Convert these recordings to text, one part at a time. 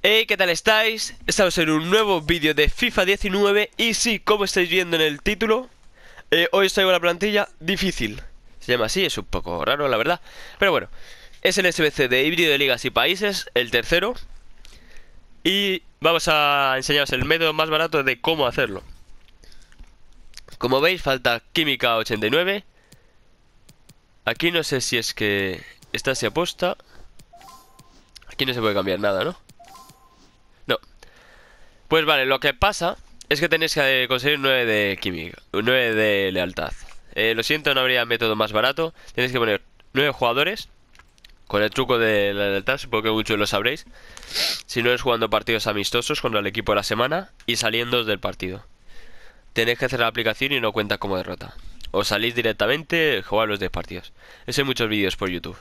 Hey, ¿qué tal estáis? Estamos en un nuevo vídeo de FIFA 19 y sí, como estáis viendo en el título, hoy os traigo la plantilla difícil. Se llama así, es un poco raro la verdad, pero bueno, es el SBC de híbrido de ligas y países, el tercero, y vamos a enseñaros el método más barato de cómo hacerlo. Como veis, falta química 89. Aquí no sé si es que esta se aposta. Aquí no se puede cambiar nada, ¿no? No. Pues vale, lo que pasa es que tenéis que conseguir 9 de química, 9 de lealtad. Lo siento, no habría método más barato. Tenéis que poner 9 jugadores con el truco de la lealtad, supongo que muchos lo sabréis. Si no es jugando partidos amistosos contra el equipo de la semana y saliendo del partido. Tenéis que hacer la aplicación y no cuenta como derrota. O salís directamente, jugar los 10 partidos. Eso hay muchos vídeos por YouTube.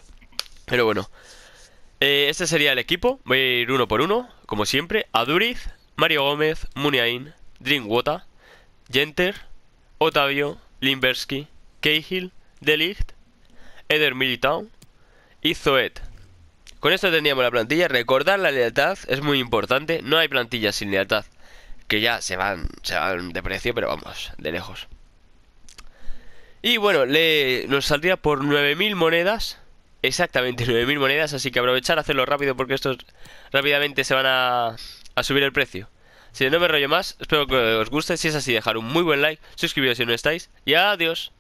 Pero bueno, este sería el equipo. Voy a ir uno por uno, como siempre. Aduriz, Mario Gómez, Muniain, Drinkwater, Genter, Otavio, Limberski, Cahill, De Ligt, Eder Militao y Zoet. Con esto tendríamos la plantilla. Recordar la lealtad es muy importante. No hay plantillas sin lealtad, que ya se van de precio, pero vamos, de lejos. Y bueno, nos saldría por 9000 monedas. Exactamente 9000 monedas, así que aprovechar a hacerlo rápido porque estos rápidamente se van a subir el precio. Si no me rollo más, espero que os guste. Si es así, dejar un muy buen like, suscribiros si no estáis y adiós.